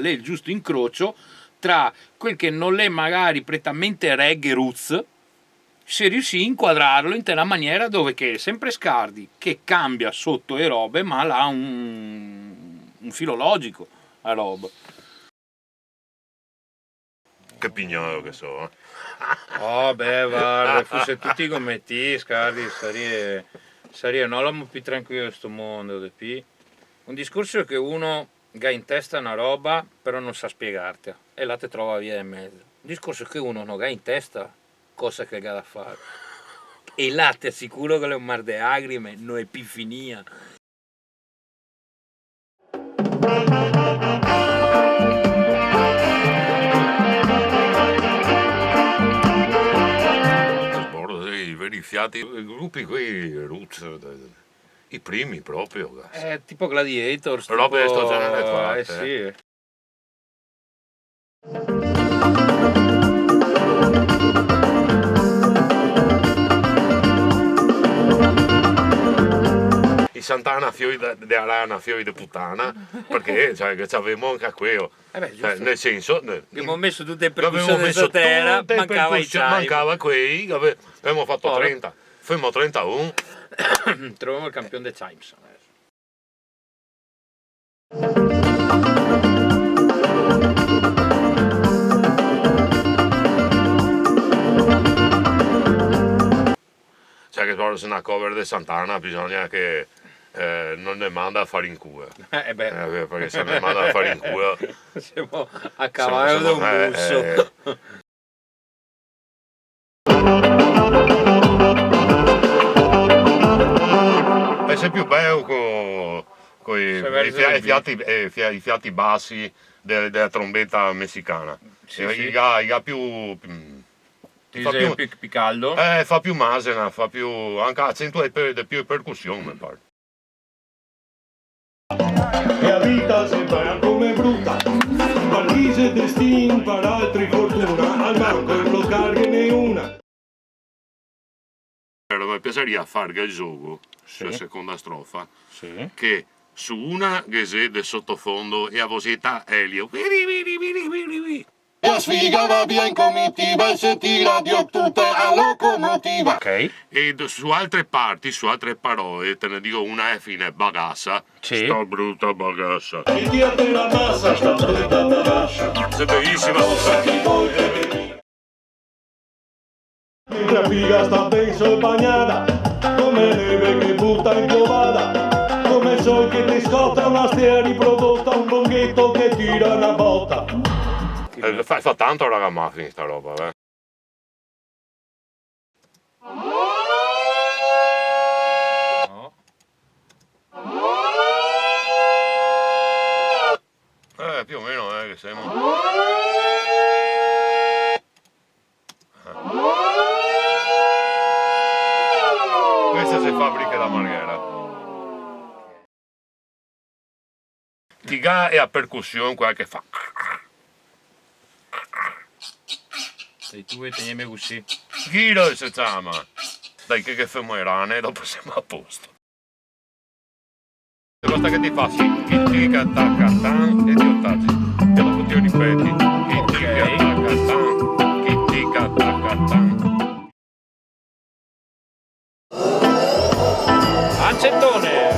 l'è il giusto incrocio tra quel che non è magari prettamente reggae roots, se riuscì a inquadrarlo in una maniera dove che è sempre Scardi, che cambia sotto e robe, ma ha un filo logico a roba. Che pignolo che so. Oh beh, guarda, fosse tutti come te, Scardi, sarebbe non l'uomo più tranquillo di sto mondo. Un discorso è che uno ha in testa una roba, però non sa spiegarti, e là te trova via in mezzo. Un discorso è che uno non ha in testa cosa che ha da fare, e là ti assicuro che è un mar di lacrime, non è più finia. I veri fiati, i gruppi quei roots, i primi proprio. Tipo Gladiators, Robe tipo, sto genere qua. sì. I Santana fiori di Arana, fiori di puttana, perché cioè, che avevamo anche quello. Nel senso, abbiamo messo tutte le percussioni sotterra, mancava quei, abbiamo fatto 30, fummo 31. Troviamo il campione dei Chimes. Cioè che se una cover di Santana bisogna che non ne manda a fare in culo. Perché se ne manda a fare in culo siamo a cavallo di un busso. È più bello con i fiati bassi della trombetta messicana. Sì, I ha più... fa più caldo? Fa più masena, fa più... anche accentua di più percussione, mi pare. E la vita sembra come brutta, valise destin per altri fortuna, al manco in bloccarne una. Mi piacerebbe fare il gioco, la seconda strofa, che su una gese sottofondo e a vosetta Elio. La sfiga va via in comitiva e si tira di tutte a locomotiva. Ok. E su altre parti, su altre parole, te ne dico una è fine bagassa. Sì. Sta brutta bagassa. E diate la massa, sta brutta bagassa. Sei bellissima. La figa sta ben sorbagnata, come neve che butta in piovada, come il sol che ti scotta una stea riprodotta, un bonghetto che tira una botta. Fa tanto ragamuffin sta roba, più o meno che siamo. Questa si fabbrica da Marghera. Tiga e a percussione quella che fa. E tu teniamo così. Giro si chiama. Dai che fermo i rane e dopo siamo a posto. Basta che ti passi chi tica tacca tan e ti ottaggi. E dopo ti ripeti. Chi tica tacca tan, chi tica tacca tan. Accettone!